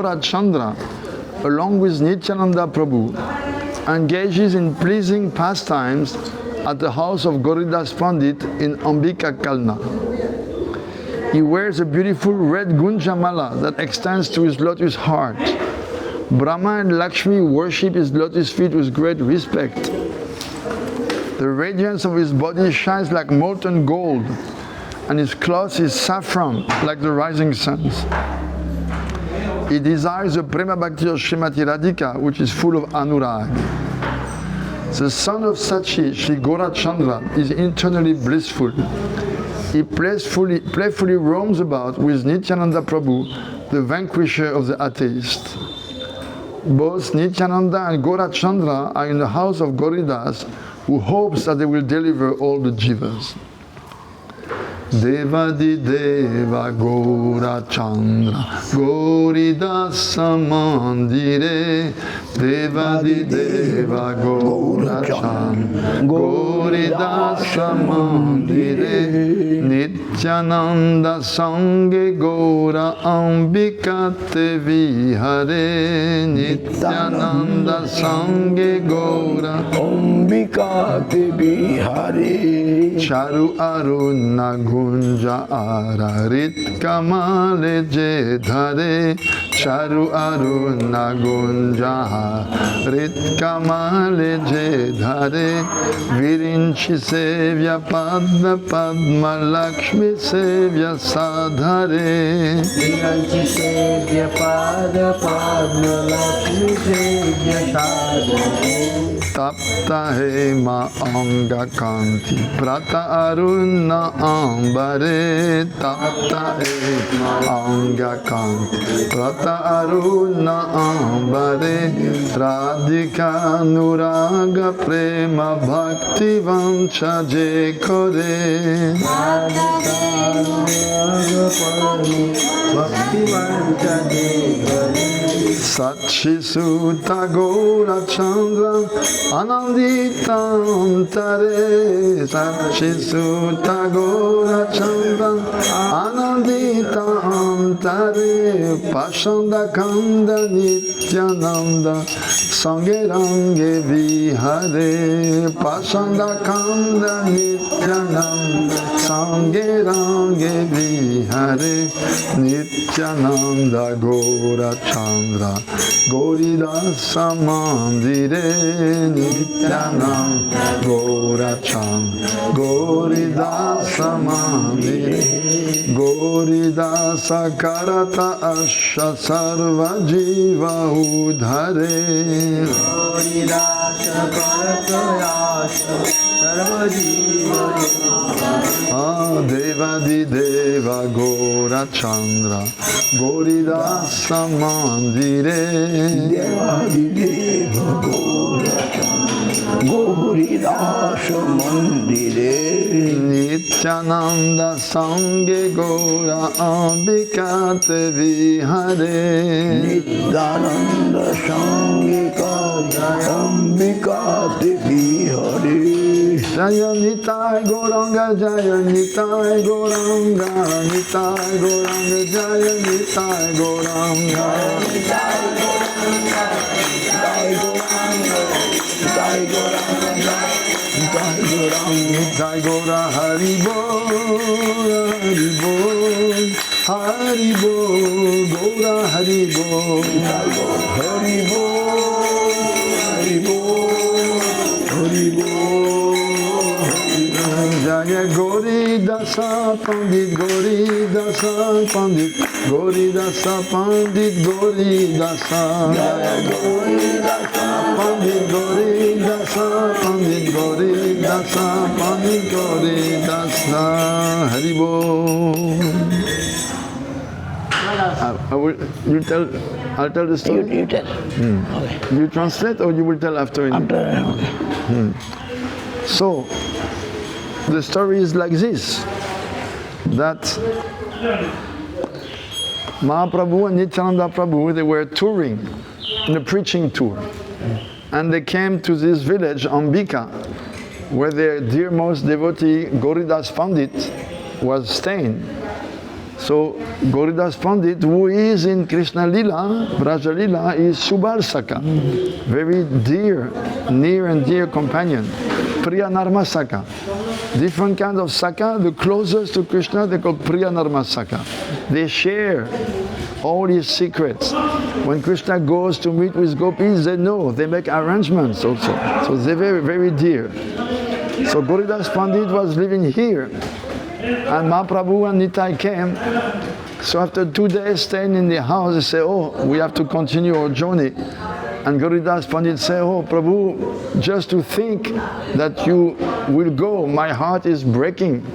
Gaura Chandra, along with Nityananda Prabhu, engages in pleasing pastimes at the house of Gauridas Pandit in Ambika, Kalna. He wears a beautiful red gunjamala that extends to his lotus heart. Brahma and Lakshmi worship his lotus feet with great respect. The radiance of his body shines like molten gold, and his cloth is saffron like the rising suns. He desires the Prema Bhakti of Srimati Radhika, which is full of anurag. The son of Sachi, Śrī Gaura Chandra, is internally blissful. He playfully roams about with Nityananda Prabhu, the vanquisher of the atheist. Both Nityananda and Gaura Chandra are in the house of Gauridas, who hopes that they will deliver all the jivas. Devadi Deva Gaura Chandra Gauridas Mandire Devadi Deva Gaura Chandra Gauridas Mandire Nityananda Sange Gaura Ambika Te Vihare Nityananda Sange Gaura Ambika Te Vihare Charu Aruna Gunja Ararit Kamale Jedhare Charu Aruna Gunja Rit Kamale Jedhare Virinchi Sevya Padma Padma Lakshmi Sevya Sadhare Virinchi Sevya Padma Padma Lakshmi Sevya Sadhare Tapta Hema Anga Kanti Prata Aruna Ambare Tapta Hema Anga Kanti Prata Aruna Ambare Radhika Nuraga Prema Bhakti Vancha Je Kore Radhika Nuraga Prema Bhakti Vancha Je Kore Sachi Sutta Gaura Chandra Anandita Antare Sachi Sutta Gaura Chandra Anandita Antare Pashanda Kanda Nityananda Sangerange Vihare Pashanda Kanda Nityananda Sangerange Vihare Nityananda Gaura Chandra Gauridas Mandire Nityananda Gaura Chandra Gauridas Mandire Gauridas Karata Asha Sarva Jiva Udhare Gauridas Karata Asha Sarva Jiva Devadi Deva Gaura Chandra Gauridas Mandire Devadi Deva Gaura Chandra Gauridas Mandire Nityananda Sange Gaura Ambika Te Vihare Nityananda Sange Gaura Ambika Te Vihare Jaya Nitai Gauranga Jaya Nitai Gauranga Nitai Gauranga Jaya Nitai Gauranga Nitai Gauranga Nitai Gauranga Nitai Gauranga Nitai Gauranga Nitai Gaura Hari Bol Hari Bol Hari Bol Gaura Hari Bol Hari Bol Hari Bol Hari Bol Jaya Gauridas Pandit Gauridas Pandit Gauridas Pandit Gauridas Jaya Gauridas Pandit Gauridas Pandit Gauridas Pandit Gauridas Hari Bol. I'll tell the story. You tell. Okay. You translate or you will tell after? After. Okay. So, the story is like this, that Mahaprabhu and Nityananda Prabhu, they were touring, in a preaching tour. And they came to this village, Ambika, where their dearmost devotee, Gauridas Pandit, was staying. So Gauridas Pandit, who is in Krishna Lila, Braja Lila, is Subal Saka, very dear, near and dear companion. Priya Narma Saka. Different kinds of Saka, the closest to Krishna, they call Priya Narma Saka. They share all his secrets. When Krishna goes to meet with gopis, they know, they make arrangements also. So they're very, very dear. So Gauridas Pandit was living here, and Mahaprabhu and Nitai came. So after 2 days staying in the house, they say, oh, we have to continue our journey. And Gauridas Pandit said, oh Prabhu, just to think that you will go, my heart is breaking.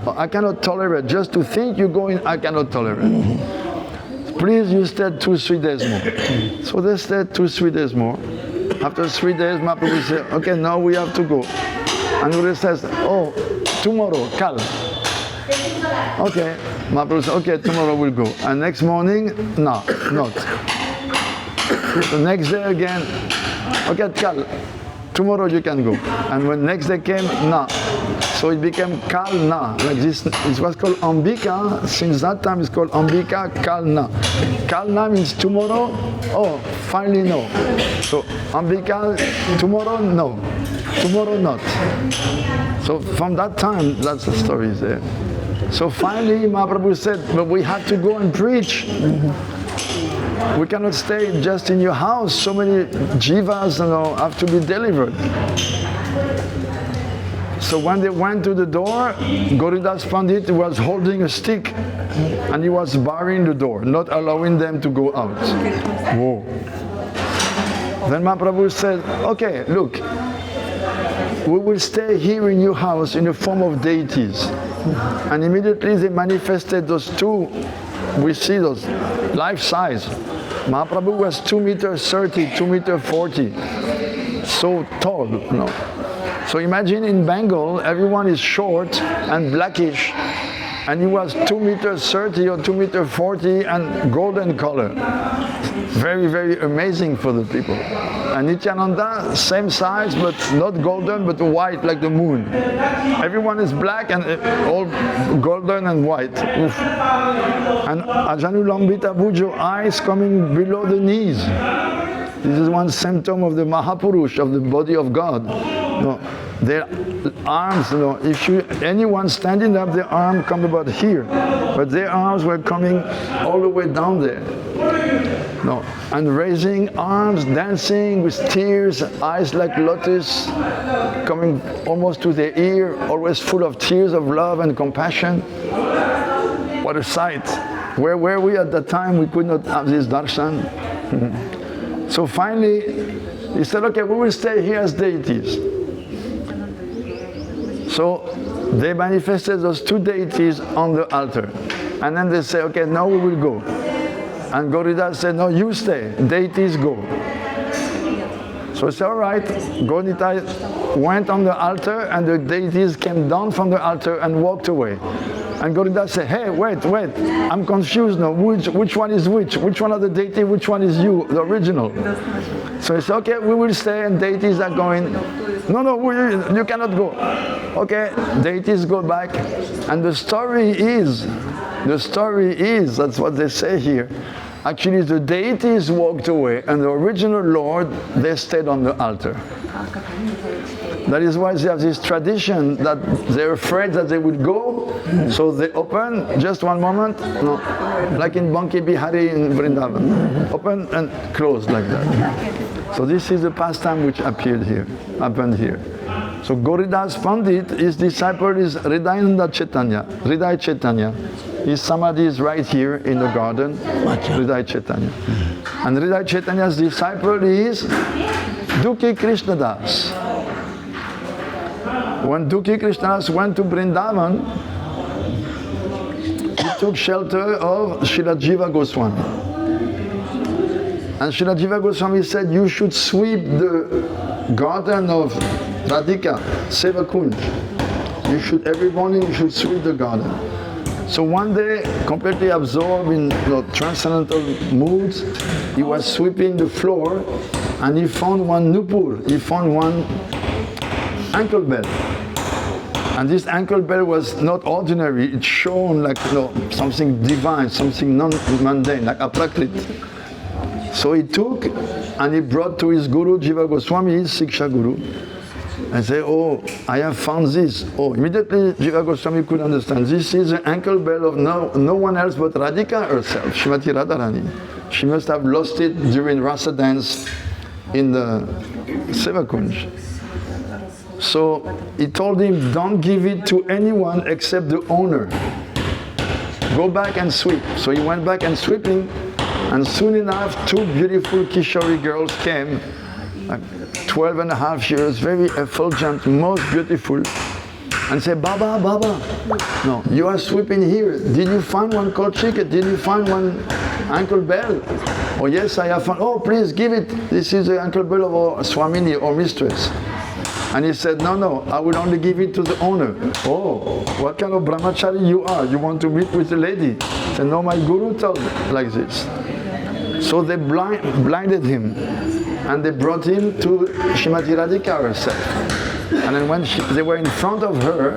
I cannot tolerate. Just to think you're going, I cannot tolerate. Please, you stay 2-3 days more. So they stayed 2-3 days more. After 3 days, Mahaprabhu said, okay, now we have to go. And Gauridas says, oh, tomorrow, Kal. Okay, Mahaprabhu said, okay, tomorrow we'll go. And next morning, no, not. The next day again, okay, Kal, tomorrow you can go. And when next day came, na. So it became kalna, like this. It was called Ambika. Since that time it's called Ambika, kalna. Kalna means tomorrow, oh, finally no. So Ambika, tomorrow, no. Tomorrow, not. So from that time, that's the story there. So finally Mahaprabhu said, but we have to go and preach. We cannot stay just in your house. So many jivas, have to be delivered. So when they went to the door, Gauridas Pandit was holding a stick and he was barring the door, not allowing them to go out. Whoa. Then Mahaprabhu said, okay, look, we will stay here in your house in the form of deities. And immediately they manifested those two, we see those, life size. Mahaprabhu was 2 meters 30, 2 meters 40, so tall, So imagine in Bengal, everyone is short and blackish, and he was 2 meters 30 or 2 meters 40 and golden color. Very, very amazing for the people. And Nityananda, same size, but not golden, but white like the moon. Everyone is black and all golden and white. Oof. And Ajanulambita Bhujo, eyes coming below the knees. This is one symptom of the Mahapurush, of the body of God. Their arms, if anyone standing up, their arm come about here, but their arms were coming all the way down there. And raising arms, dancing with tears, eyes like lotus, coming almost to their ear, always full of tears of love and compassion. What a sight! Where were we at that time? We could not have this darshan. So finally, he said, okay, we will stay here as deities. So they manifested those two deities on the altar. And then they say, okay, now we will go. And Gauridas said, no, you stay, deities go. So he said, all right, Gaura Nitai went on the altar and the deities came down from the altar and walked away. And Gauridas said, hey, wait, I'm confused now, which one is which? Which one of the deity, which one is you, the original? So he said, okay, we will stay, and deities are going, no, you cannot go. Okay, deities go back, and the story is, that's what they say here, actually the deities walked away, and the original Lord, they stayed on the altar. That is why they have this tradition that they're afraid that they would go, so they open, just one moment, like in Banki Bihari in Vrindavan, open and close like that. So this is the pastime which happened here. So Gauridas Pandit, his disciple is Hridayananda Chaitanya. His samadhi is right here in the garden, Hridaya Chaitanya. And Hridaya Chaitanya's disciple is Dukhi Krishnadas. When Dukhi Krishnadas went to Vrindavan, he took shelter of Srila Jiva Goswami. And Srila Jiva Goswami said, you should sweep the garden of Radhika, Seva Kunj. Every morning you should sweep the garden. So one day, completely absorbed in transcendental moods, he was sweeping the floor and he found one nupur, he found one ankle bell. And this ankle bell was not ordinary, it shone like something divine, something non-mundane, like aprakrit. So he took and he brought to his guru, Jiva Goswami, his Siksha Guru, and said, oh, I have found this. Oh, immediately Jiva Goswami could understand. This is the ankle bell of no one else but Radhika herself, Srimati Radharani. She must have lost it during Rasa dance in the Sevakunj. So he told him, don't give it to anyone except the owner. Go back and sweep. So he went back and sweeping, and soon enough 2 beautiful Kishori girls came, like 12 and a half years, very effulgent, most beautiful, and said, Baba, Baba, no, you are sweeping here. Did you find one cold chicken? Did you find one ankle bell? Oh yes, I have found. Oh, please give it. This is the ankle bell of our Swamini or mistress. And he said, no, I will only give it to the owner. Oh, what kind of brahmachari you are? You want to meet with the lady? He said, no, my guru told me like this. So they blinded him, and they brought him to Srimati Radhika herself. And then when they were in front of her,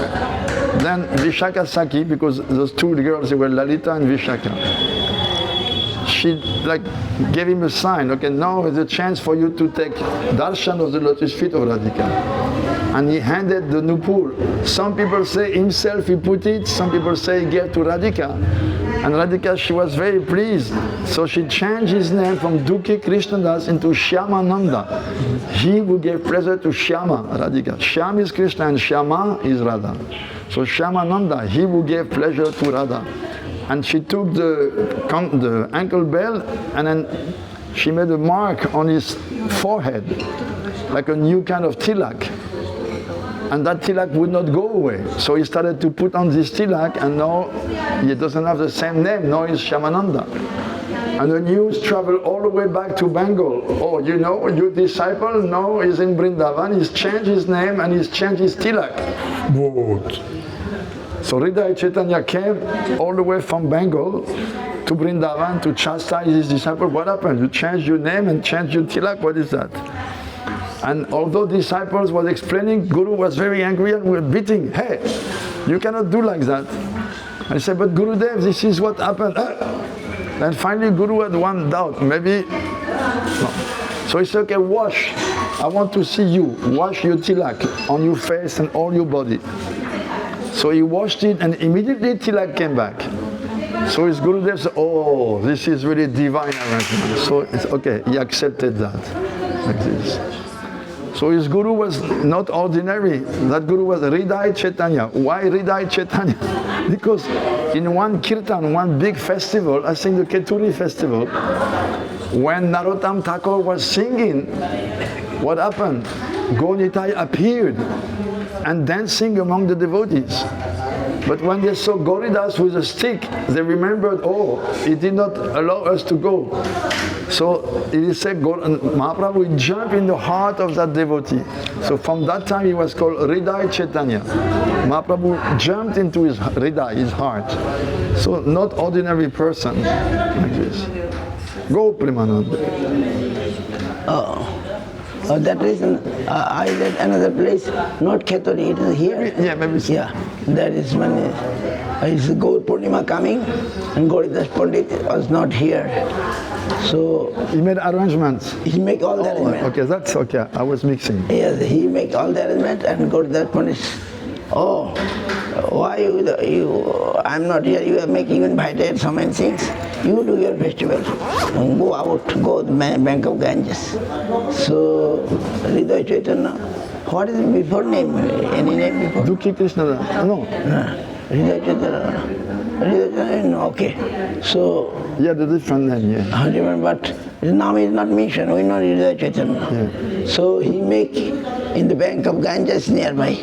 then Vishaka Saki, because those 2 girls, they were Lalita and Vishaka, she like gave him a sign, okay, now is a chance for you to take darshan of the lotus feet of Radhika. And he handed the nupur. Some people say himself he put it, some people say he gave to Radhika. And Radhika, she was very pleased. So she changed his name from Dukhi Krishnadas into Shyamananda. He who gave pleasure to Shyama, Radhika. Shyam is Krishna and Shyama is Radha. So Shyamananda, he who gave pleasure to Radha. And she took the ankle bell and then she made a mark on his forehead, like a new kind of tilak. And that tilak would not go away. So he started to put on this tilak, and now he doesn't have the same name, now he's Shyamananda. And the news traveled all the way back to Bengal. Oh, you know, your disciple now is in Vrindavan, he's changed his name and he's changed his tilak. What? So Hridaya Chaitanya came all the way from Bengal to Vrindavan to chastise his disciple. What happened? You changed your name and changed your tilak, what is that? And although disciples was explaining, Guru was very angry and was beating. Hey, you cannot do like that. I said, but Gurudev, this is what happened. Then finally Guru had one doubt, maybe, no. So he said, okay, wash. I want to see you. Wash your tilak on your face and all your body. So he washed it and immediately tilak came back. So his Gurudev said, oh, this is really divine arrangement. So it's okay, he accepted that, like this. So his Guru was not ordinary. That Guru was Hridaya Chaitanya. Why Hridaya Chaitanya? Because in one kirtan, one big festival, I think the Keturi festival, when Narottam Thakur was singing, what happened? Gaura Nitai appeared and dancing among the devotees. But when they saw Gauridas with a stick, they remembered, oh, he did not allow us to go. So it is said, Mahaprabhu jumped in the heart of that devotee. So from that time he was called Hridaya Chaitanya. Mahaprabhu jumped into his Hridaya, his heart. So not ordinary person like this. Go Premanand. For that reason, I read another place, not Kheturi, it is here. Yeah, maybe so. Yeah, that is when it's Gaur Purnima coming, and Gauridas Pandit was not here. So he made arrangements. He make all the arrangements. Okay, that's okay. I was mixing. Yes, he make all the arrangements, and Gauridas Pandit, oh, why you I'm not here, you are making invited so many things. You do your festival. Go out, go to the bank of Ganges. So Hridaya Chaitanya, what is before name? Any name before? Dukhi Krishna. No. Hridaya Chaitanya. Hridaya Chaitanya, no, okay. So yeah, the different name, yeah. I remember, but his name is not mentioned, we know Hridaya Chaitanya. Yeah. So he make in the bank of Ganges nearby,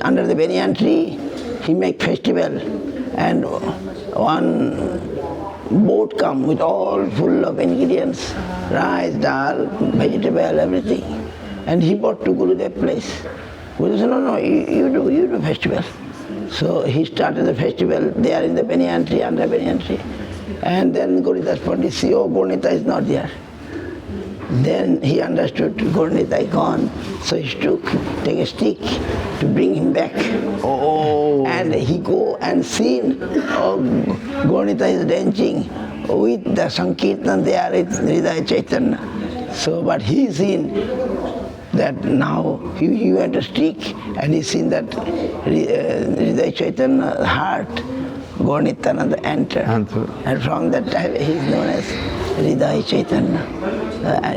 under the banyan tree, he make festival, and one boat come with all full of ingredients, rice, dal, vegetable, everything. And he brought to Gurudev place. Guru said, no, you do festival. So he started the festival there in the banyan tree, under banyan tree. And then Gauridas Pandit see, oh, Gaura Nitai is not there. Then he understood Gaura Nitai gone, so he take a stick to bring him back. Oh. And he go and seen Gaura Nitai is dancing with the Sankirtan there with Hridaya Chaitanya. So, but he seen that now he went a stick and he seen that Hridaya Chaitanya heart, Gaura Nityananda enter. And from that time he is known as Hridaya Chaitanya.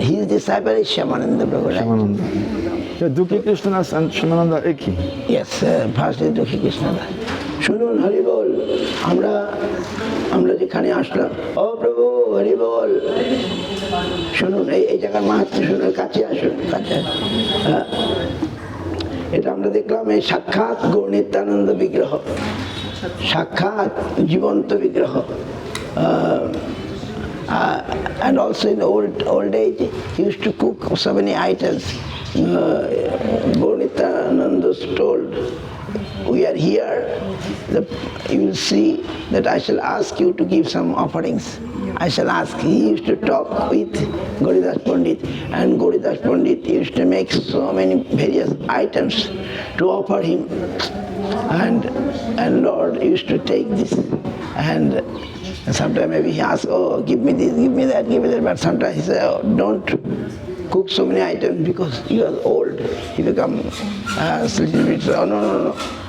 His disciple is Shyamananda Prabhu. Shyamananda. Yeah, Dukhi Krishna and Shyamananda Eki. Yes, first is Dukhi Krishna. শুনুন হরি বল, আমরা যেখানে আসলাম, ও প্রভু হরি বল, শুনুন এই জায়গার মাহাত্ম্য শুনুন, কাছে আসুন, কাছে আসুন। এটা আমরা দেখলাম এই সাক্ষাৎ গৌর নিত্যানন্দ বিগ্রহ, সাক্ষাৎ জীবন্ত বিগ্রহ। And also in the old age, he used to cook so many items. Gaura Nityananda told, we are here, you will see that I shall ask you to give some offerings. I shall ask. He used to talk with Gauridas Pandit, and Gauridas Pandit used to make so many various items to offer him. And Lord used to take this, and sometimes maybe he asked, oh, give me this, give me that, give me that, but sometimes he said, oh, don't cook so many items because you are old. You become a little bit, oh, no,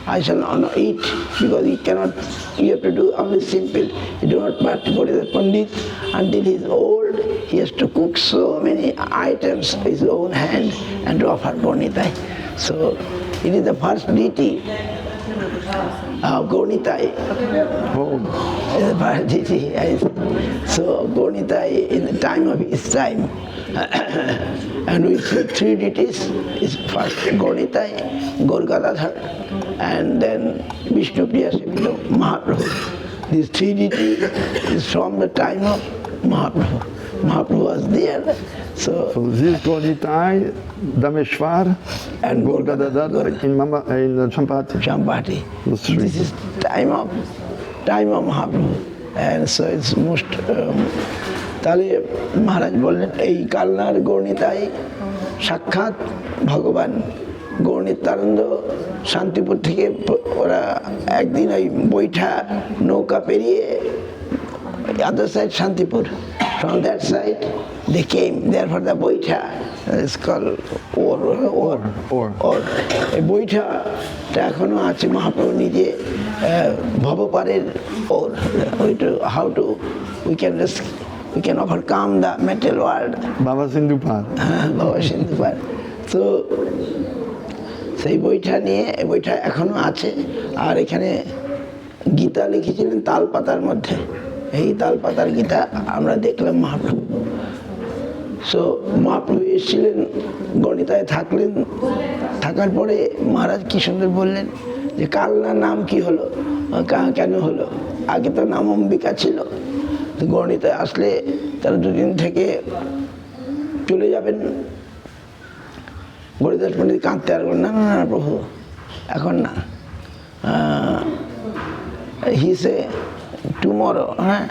I shall not eat because you cannot, you have to do only simple. You do not but go to the Pandit until he is old. He has to cook so many items with his own hand and to offer Gaura Nitai. So it is the first deity Gaura Nitai. The first deity. So Gaura Nitai in the time of his time. And we see three deities. Is first Gaura Nitai, Gaur Gadadhar, and then Vishnu Priya Sivilo Mahaprabhu. These three deities is from the time of Mahaprabhu. Mahaprabhu was there. So this Gaura Nitai, Dameshwar, and Gaur Gadadhar in Champati. This is time of Mahaprabhu. And so it's most তাহলে মহারাজ বললেন এই কালনার গৌর নিতাই সাক্ষাৎ ভগবান। গৌর নিত্যানন্দ শান্তিপুর থেকে ওরা একদিন ওই বৈঠা নৌকা পেরিয়ে other side Shantipur, from that side they came, therefore the বৈঠা is called or এই বৈঠাটা এখনো আছে। মহাপ্রভু নিজে ভবপারের ওর, how to we can overcome the material world. Baba Sindhupar. Baba Sindhupar. So সেই বইটা নিয়ে, এই বইটা এখনো আছে। আর এখানে গীতা লিখেছিলেন তালপাতার মধ্যে, এই তালপাতার গীতা আমরা দেখলাম মহাপ্রভু। সো মহাপ্রভু এসেছিলেন, গৌর নিতাই থাকলেন, থাকার পরে মহারাজ কি সুন্দর বললেন যে কালনার নাম কি হলো, কেন হলো? আগে তো নাম অম্বিকা ছিল। গৌর নিতাই আসলে তারা দুদিন থেকে চলে যাবেন। গৌরদাস পণ্ডিত কাঁদতে আর না না না প্রভু, এখন না। হি সে টুমরো, হ্যাঁ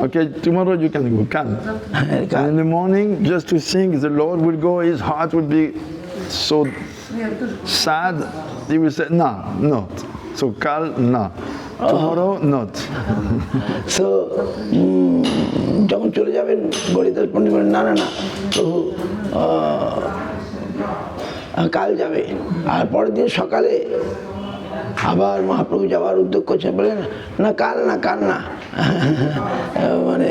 Okay, tomorrow you can go, can. And in the morning, just to sing, the Lord will go, his heart will be so sad, he will say, no, not. So, kal, no. Tomorrow, not. So, যখন চলে যাবেন গৌরদাস পণ্ডিত বলেন না না না প্রভু, কাল যাবে। আর পরের দিন সকালে আবার মহাপ্রভু যাওয়ার উদ্যোগ করছে, বলেন না কাল না, কাল না। মানে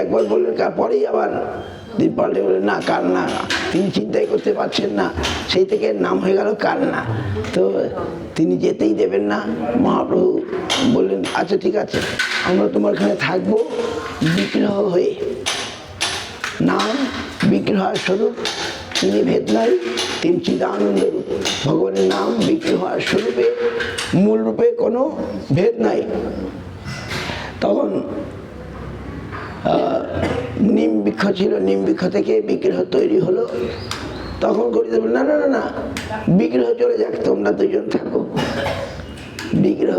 একবার বললেন পরেই আবার দিন পাল্টে বললেন না কাল না। তিনি চিন্তাই করতে পারছেন না, সেই থেকে নাম হয়ে গেল কাল না। তো তিনি যেতেই দেবেন না। মহাপ্রভু বললেন আচ্ছা ঠিক আছে, আমরা তোমার এখানে থাকবো বিগ্রহ হয়ে। নাম বিগ্রহ স্বরূপ, তিনি ভেদ নাই, তিনি চিদানন্দ রূপ। ভগবানের নাম বিগ্রহ স্বরূপে, মূল রূপে কোনো ভেদ নাই। তখন নিম বৃক্ষ ছিল, নিম বৃক্ষ থেকে বিগ্রহ তৈরি হলো। তখন গৌরীদাস বললেন না না না না, বিগ্রহ চলে যাক, তোমরা দুজন থাকো। বিগ্রহ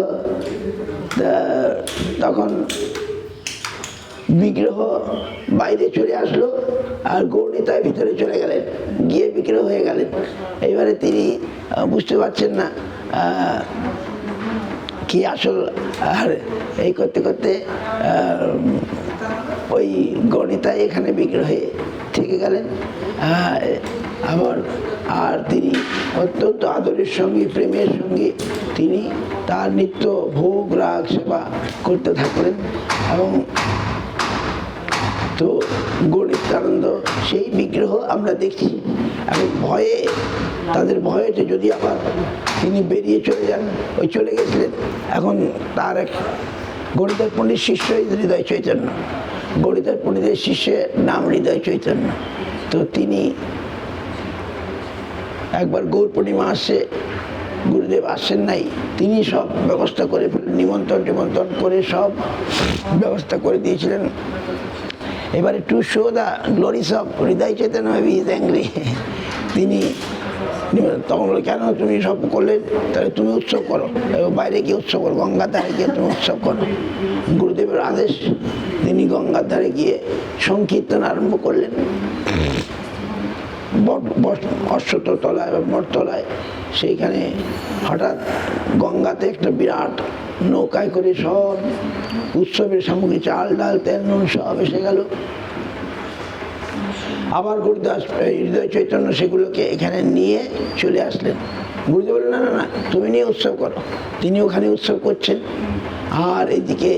তখন বিগ্রহ বাইরে চলে আসলো আর গৌরনিতাই ভিতরে চলে গেলেন, গিয়ে বিগ্রহ হয়ে গেলেন। এইবারে তিনি বুঝতে পারছেন না কি আসল, আর এই করতে করতে ওই গৌরনিতাই এখানে বিগ্রহে থেকে গেলেন। আবার আর তিনি অত্যন্ত আদরের সঙ্গে প্রেমের সঙ্গে তিনি তার নিত্য ভোগ রাগ সেবা করতে থাকলেন। এবং তো গৌরনিত্যানন্দ সেই বিগ্রহ আমরা দেখি। এখন ভয়ে, তাদের ভয়েতে যদি আবার তিনি বেরিয়ে চলে যান, ওই চলে গেছিলেন। এখন তার এক গৌরদাস পণ্ডিত শিষ্য হৃদয় চৈতন্য, গৌরদাস পণ্ডিতের শিষ্যের নাম হৃদয় চৈতন্য। তো তিনি একবার গৌর পূর্ণিমা আসছে, গুরুদেব আসেন নাই, তিনি সব ব্যবস্থা করে ফেলেন, নিমন্ত্রণ করে সব ব্যবস্থা করে দিয়েছিলেন। এবারে to show the glories of Hriday Chaitanya he is angry. তিনি তখন বলে, কেন তুমি সব করলে, তাহলে তুমি উৎসব করো, বাইরে গিয়ে উৎসব করো, গঙ্গার ধারে গিয়ে তুমি উৎসব করো। গুরুদেবের আদেশ, তিনি গঙ্গার ধারে গিয়ে সংকীর্তন আরম্ভ করলেন। অশ্বতলায় বা বটতলায় সেইখানে হঠাৎ গঙ্গাতে একটা বিরাট নৌকায় করে সব উৎসবের সামগ্রী, চাল ডাল তেল নুন সব এসে গেল। আবার গুরুদাস হৃদয় চৈতন্য সেগুলোকে এখানে নিয়ে চলে আসলেন। গুরুদেব বললেন, না না না, তুমি নিয়ে উৎসব করো। তিনি ওখানে উৎসব করছেন। আর এইদিকে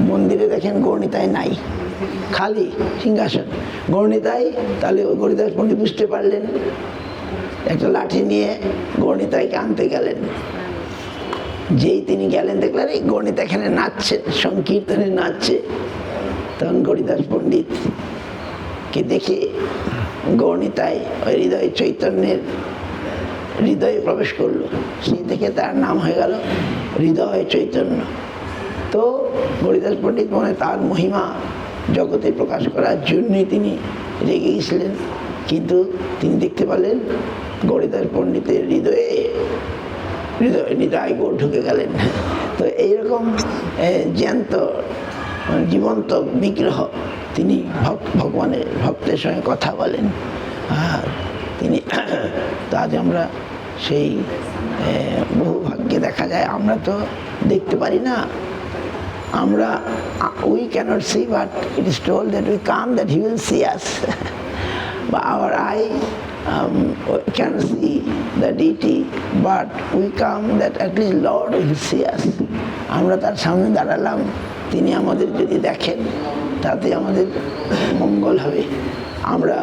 মন্দিরে দেখেন গৌরনিতাই নাই, খালি সিংহাসন। গৌরনিতাই, তাহলে গৌরদাস পণ্ডিত বুঝতে পারলেন, একটা লাঠি নিয়ে গৌরনিতাইকে আনতে গেলেন। যেই তিনি গেলেন, দেখলেন এই গৌরনিতাই এখানে নাচছেন, সংকীর্তনে নাচছে। তখন গৌরদাস পণ্ডিতকে দেখে গৌরনিতাই ওই হৃদয় চৈতন্যের হৃদয়ে প্রবেশ করলো। সেই থেকে তার নাম হয়ে গেল হৃদয় চৈতন্য। তো গৌরদাস পণ্ডিত মনে তার মহিমা জগতে প্রকাশ করার জন্যই তিনি রেগে গেছিলেন, কিন্তু তিনি দেখতে পেলেন গৌরদাস পণ্ডিতের হৃদয়ে নিতাই গৌর ঢুকে গেলেন। তো এইরকম জ্যান্ত জীবন্ত বিগ্রহ, তিনি ভগবানের ভক্তের সঙ্গে কথা বলেন। আর তিনি আজ আমরা সেই বহু ভাগ্যে দেখা যায়, আমরা তো দেখতে পারি না। আমরা we cannot see, but it is told that we come that he will see us. But our eye can see the deity, but we come that at least Lord will see us. আমরা তার সামনে দাঁড়ালাম, তিনি আমাদের যদি দেখেন তাতে আমাদের মঙ্গল হবে। আমরা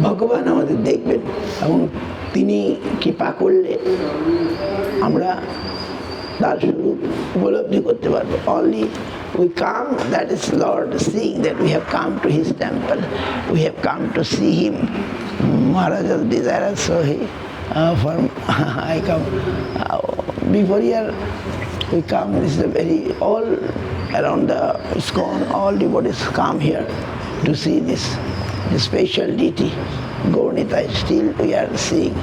ভগবান আমাদের দেখবেন এবং তিনি কৃপা করলে আমরা তার স্বরূপ উপলব্ধি করতে পারবো। Only we come, that is Lord, seeing that we have come to his temple, we have come to see him. Maharaja's desire, so he I come before here. We come, this is a very, all around the ISKCON, all devotees come here to see this special deity, Gaura Nitai. Still we are seeing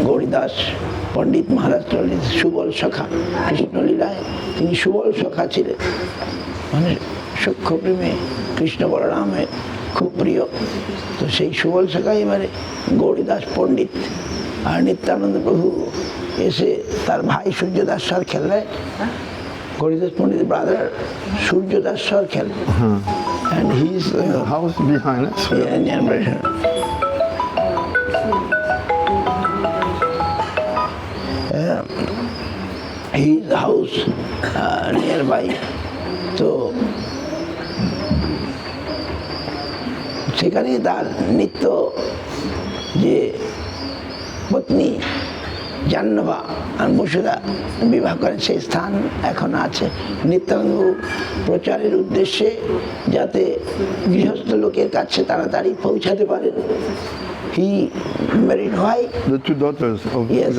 Gouridas পণ্ডিত মহারাজ সুবল সখা, কৃষ্ণলীলায় তিনি সুবল সখা ছিলেন, মানে সূক্ষ্ম প্রেমে কৃষ্ণ বলরামের খুব প্রিয়। তো সেই সুবল সখা এবারে গৌরীদাস পণ্ডিত আর নিত্যানন্দ প্রভু এসে তার ভাই সূর্যদাস স্বর খেললেন। গৌরীদাস পণ্ডিত ব্রাদার সূর্যদাস স্বর খেলেন। And he's house behind us. His house nearby. তো সেখানে তার নিত্য যে পত্নী জাহ্নবা আর বসুধা বিবাহ করেন, সেই স্থান এখন আছে। নিত্যানন্দ প্রচারের উদ্দেশ্যে যাতে গৃহস্থ লোকের কাছে তাড়াতাড়ি পৌঁছাতে পারেন, he married why? The two daughters of yes,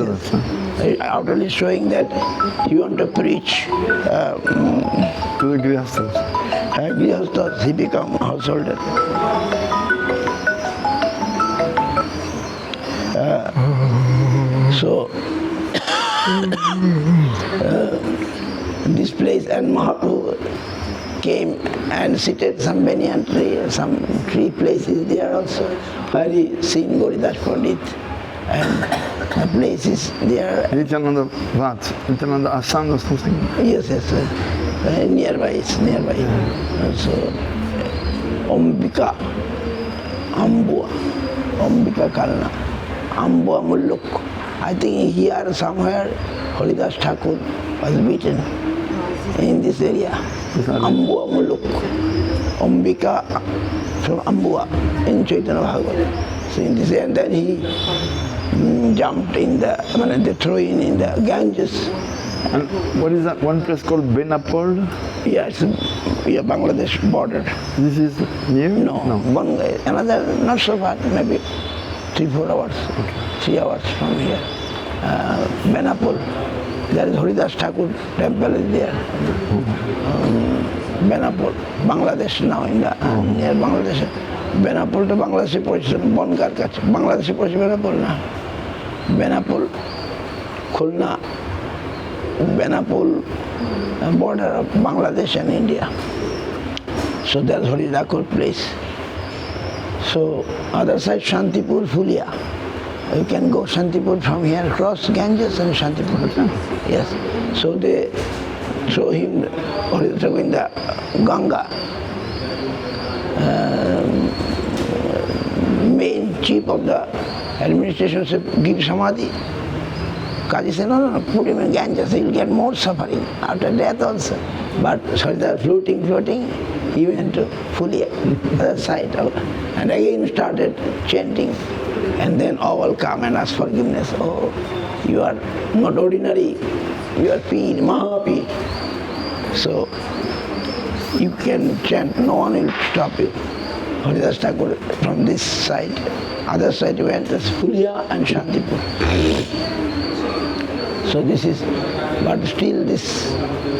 outwardly showing that he want to preach to the grihasthas. Grihasthas, he become householder. So this place, and Mahaprabhu came and seated some banyan tree, some tree places there also, where he seen Gauridas Pandit, and the place is there. Nityananda what? Nityananda Assam or something? Yes, nearby, it's nearby. So, Ambika, Ambika kalna, Ambua Mulluk. I think here somewhere Gauridas Thakur was beaten in this area. Ambua Mulluk. Ambika from Ambua in Chaitanya Bhagavat. So in this, and then he jumped in they threw in the Ganges. And what is that one place called Benapol? Yeah, it's Bangladesh border. This is near? No. Another, not so far, maybe 3-4 hours, 3 hours from here. Benapol, there is Gauridas Thakur temple is there. Benapol, Bangladesh now, near Bangladesh. Benapol to Bangladesh position, Bongar Kach. Bangladesh position Benapol na. Benapol, Khulna, Benapol, border of Bangladesh and India. So there's Gauridas Thakur place. So other side Shantipur, Fulia. You can go Shantipur from here, cross Ganges and Shantipur. Yes. So they throw him in the Ganga. Main chief of the administration said, give Samadhi. Kaji said, no, put him in Ganges, he'll get more suffering after death also. But Sarda floating, he went to Fulia, other side. And again started chanting. And then all come and ask forgiveness. Oh, you are not ordinary, you are Peed, Mahapeed. So you can chant, no one will stop you. Gauridas Thakur from this side, other side went as Fulia and Shantipur. So this is, but still this,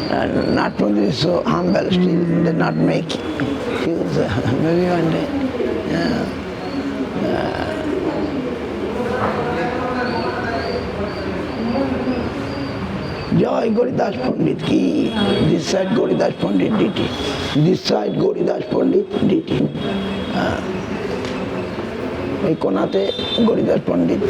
not only is so humble, still they not make huge, maybe one day. Jai Gauridas Pandit ki, this side Gauridas Pandit deity, this side Gauridas Pandit deity. এই কোনাতে Gauridas Pandit.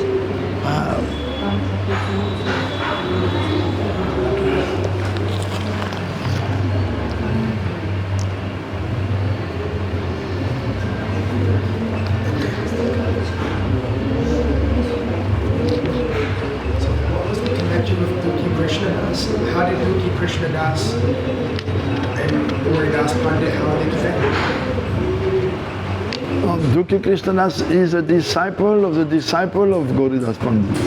How did Duki Krishnadas and Gauridas Pandit, how did they connect? Duki Krishnadas is a disciple of the disciple of Gauridas Pandit.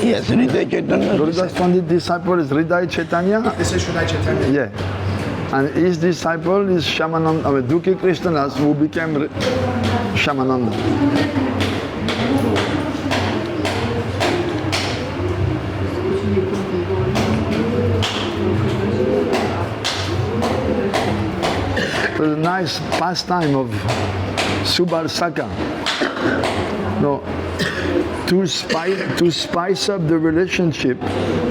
Yes, Hriday Chaitanya. Gauridas Pandit disciple is Hriday Chaitanya. This is Hriday Chaitanya. Yeah. And his disciple is Shamananda, Duki Krishnadas, who became Shamananda. It was a nice pastime of Subarsaka. No, to spice up the relationship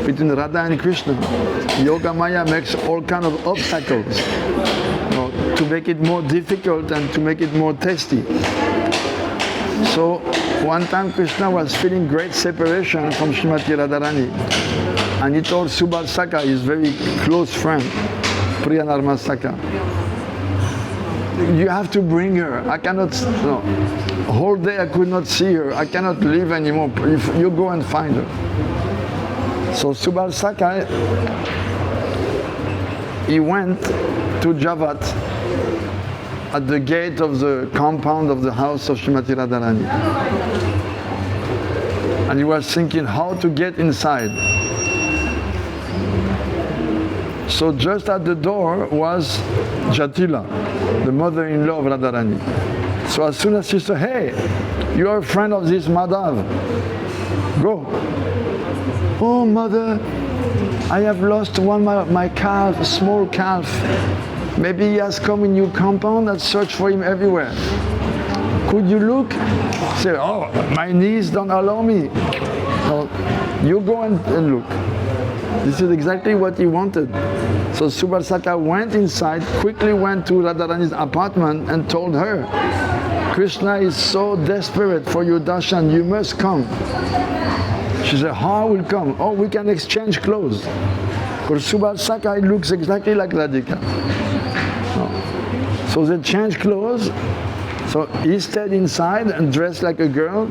between Radha and Krishna, Yogamaya makes all kind of obstacles, to make it more difficult and to make it more tasty. So one time Krishna was feeling great separation from Srimati Radharani, and he told Subarsaka, his very close friend, Priyanarmasaka, you have to bring her. I cannot, whole day I could not see her. I cannot live anymore. You go and find her. So Subarsaka, he went to Javat at the gate of the compound of the house of Srimati Radharani. And he was thinking how to get inside. So just at the door was Jatila, the mother-in-law of Radharani. So as soon as she said, hey, you are a friend of this Madhav, go. Oh mother, I have lost one of my calf, a small calf. Maybe he has come in your compound and searched for him everywhere. Could you look? Say, oh, my knees don't allow me. No, You go and look. This is exactly what he wanted. So Subal went inside, quickly went to Radharani's apartment and told her, Krishna is so desperate for your darshan, you must come. She said, how will come? Oh, we can exchange clothes. Because Subal looks exactly like Radhika. So they changed clothes. So he stayed inside and dressed like a girl,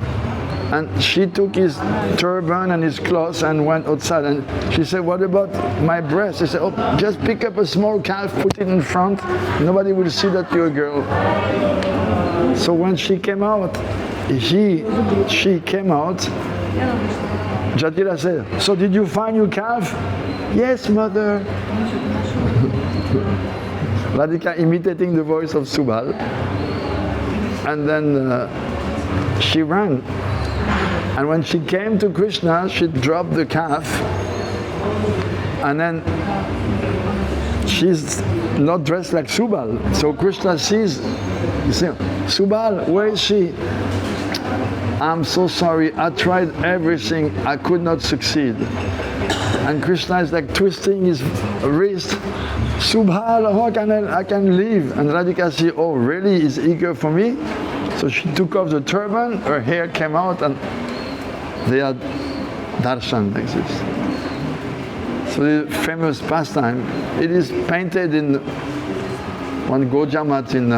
and she took his turban and his clothes and went outside. And she said, what about my breast? He said, oh, just pick up a small calf, put it in front, nobody will see that you're a girl. So when she came out, she came out, Jatira said, so did you find your calf? Yes, mother. Radhika imitating the voice of Subal. And then she ran. And when she came to Krishna, she dropped the calf. And then she's not dressed like Subal. So Krishna sees, he says, Subal, where is she? I'm so sorry, I tried everything, I could not succeed. And Krishna is like twisting his wrist. Subal, how can I can leave? And Radhika says, oh really, he's eager for me? So she took off the turban, her hair came out, and they had darshan like this. So the famous pastime, it is painted in one Gojamat in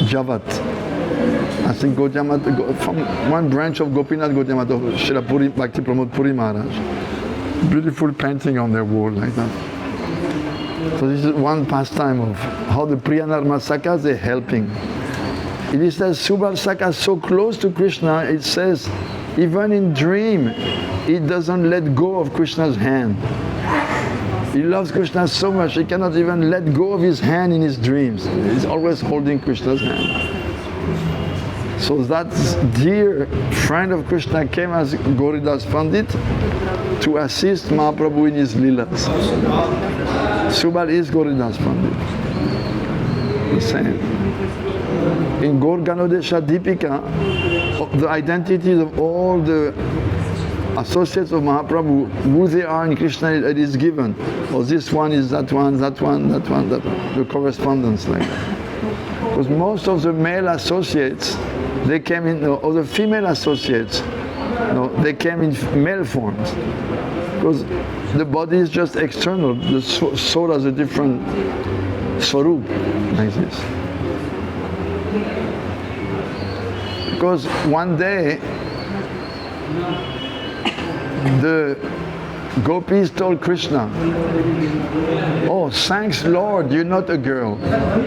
Javat. I think Gojamat, from one branch of Gopinath Gojamat of Srila Puri, Bhakti Pramod Puri Maharaj. Beautiful painting on their wall like that. So this is one pastime of how the Priyanarma Sakhas, they're helping. It is that Subal Sakha is so close to Krishna, it says, even in dream, he doesn't let go of Krishna's hand. He loves Krishna so much, he cannot even let go of his hand in his dreams. He's always holding Krishna's hand. So that dear friend of Krishna came as Gauridas Pandit to assist Mahaprabhu in his lilas. Subal is Gauridas Pandit. The same. In Gaur Ganodesha Deepika, the identities of all the associates of Mahaprabhu, who they are in Krishna, it is given. Oh, this one is that one, that one, that one, that one. The correspondence like that. Because most of the male associates, they came in, or the female associates, they came in male forms. Because the body is just external, the soul has a different swarup, like this. Because one day, the gopis told Krishna, oh, thanks Lord, you're not a girl.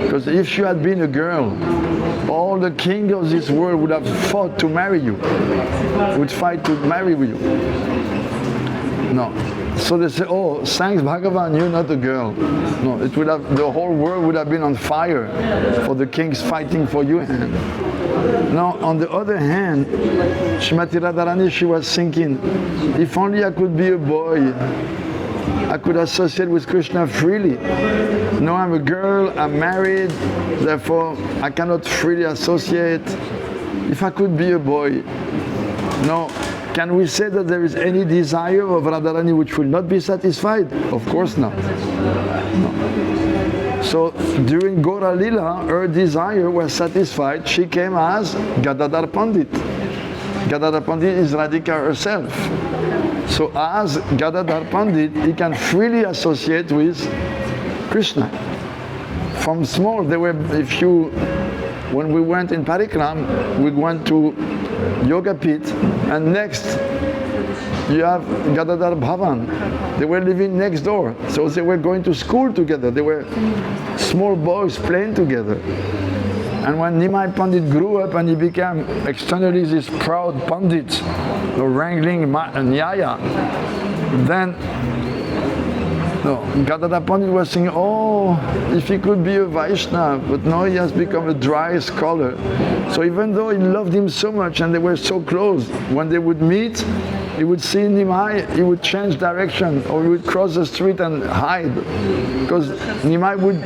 Because if you had been a girl, all the kings of this world would have fought to marry you, would fight to marry with you. No. So they say, oh, thanks Bhagavan, you're not a girl. No, it would have, the whole world would have been on fire for the kings fighting for your hand. Now, on the other hand, Srimati Radharani, she was thinking, if only I could be a boy, I could associate with Krishna freely. No, I'm a girl, I'm married, therefore I cannot freely associate. If I could be a boy, no. Can we say that there is any desire of Radharani which will not be satisfied? Of course not. No. So during Gaura Lila, her desire was satisfied. She came as Gadadhar Pandit. Gadadhar Pandit is Radhika herself. So as Gadadhar Pandit, he can freely associate with Krishna. From small, they were, when we went in Parikram, we went to Yoga Pit, and next you have Gadadhar Bhavan. They were living next door, so they were going to school together. They were small boys playing together. And when Nimai Pandit grew up and he became externally this proud Pandit, wrangling Nyaya, then Gadadhar Pandit was saying, oh, if he could be a Vaishnava, but now he has become a dry scholar. So even though he loved him so much and they were so close, when they would meet, he would see Nimai, he would change direction, or he would cross the street and hide. Because Nimai would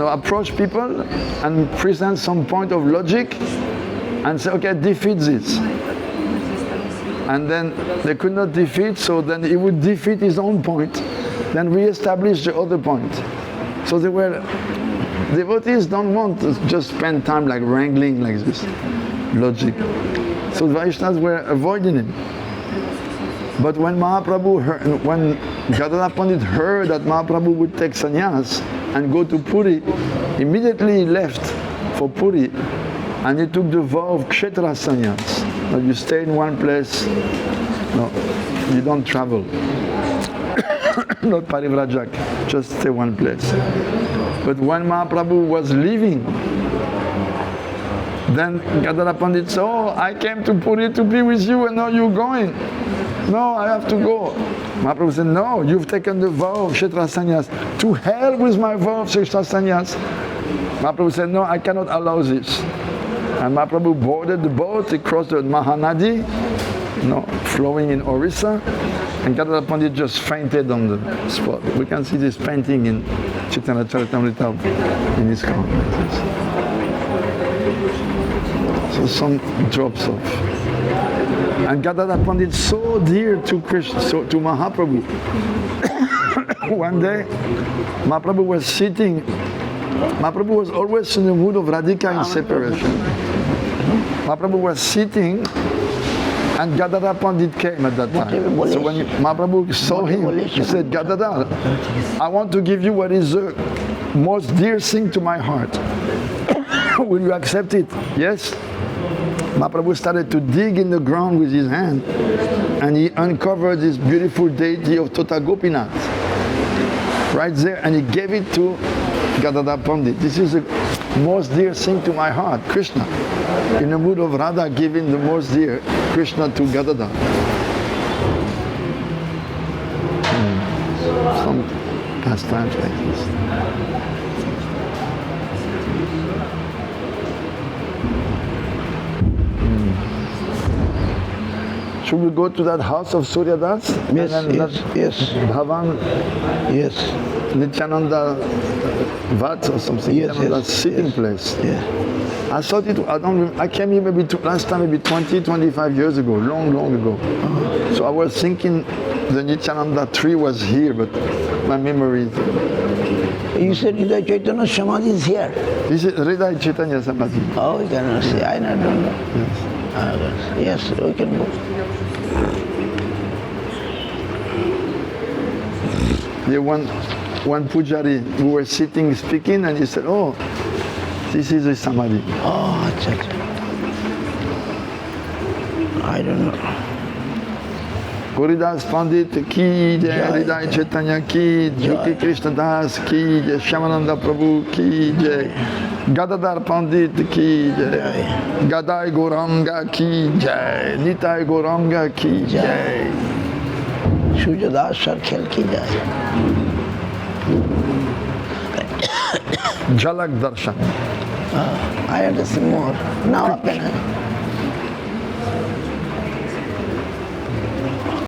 approach people and present some point of logic and say, okay, defeat this. And then they could not defeat, so then he would defeat his own point, then re-establish the other point. So they were, devotees don't want to just spend time like wrangling like this, logic. So the Vaishnavas were avoiding him. But when Mahaprabhu heard, when Gauridas Pandit heard that Mahaprabhu would take sannyas and go to Puri, immediately he left for Puri and he took the vow of kshetra sannyas. That you stay in one place, no, you don't travel. Not parivrajak, just stay one place. But when Mahaprabhu was leaving, then Gauridas Pandit said, oh, I came to Puri to be with you and now you're going. No, I have to go. Mahaprabhu said, no, you've taken the vow of kshetra sannyas. To hell with my vow of kshetra sannyas. Mahaprabhu said, no, I cannot allow this. And Mahaprabhu boarded the boat, he crossed the Mahanadi, flowing in Orissa, and Gauridas Pandit just fainted on the spot. We can see this painting in Chaitanya Charitamrita in his car. So some drops off. And Gauridas Pandit so dear to Krishna, to Mahaprabhu. One day, Mahaprabhu was sitting. Mahaprabhu was always in the mood of Radhika in separation. Mahaprabhu was sitting and Gauridas Pandit came at that time. So when Mahaprabhu saw him, he said, Gauridas, I want to give you what is the most dear thing to my heart. Will you accept it? Yes? Mahaprabhu started to dig in the ground with his hand and he uncovered this beautiful deity of Tota Gopinath right there and he gave it to Gauridas Pandit. This is the most dear thing to my heart, Krishna. In the mood of Radha giving the most dear Krishna to Gauridas. Some pastimes like this. Should we go to that house of Suryadas? Yes, yes. Bhavan? Yes. Nityananda Vat or something? Yes, Nityananda's yes, sitting yes. place. Yeah. I thought it, I came here maybe last time maybe 20, 25 years ago, long ago. So I was thinking the Nityananda tree was here, but my memory. You said Hridaya Chaitanya Samadhi is here. This is Hridaya Chaitanya Samadhi. Oh, we cannot see. I don't know. Yes, we can go. There one pujari, we were sitting speaking and he said, oh, this is a Samadhi. Oh, I don't know. Gauridas Pandit ki jai, Hridaya Chaitanya ki jai, Krishna Das ki jai, Shyamananda Prabhu ki jai, Gauridas Pandit ki jai, Gadai Gauranga ki jai, Nitai Gauranga ki jai. Suryadas Sarkhel ki jai. Jhalak Darshan. I understand more. Now,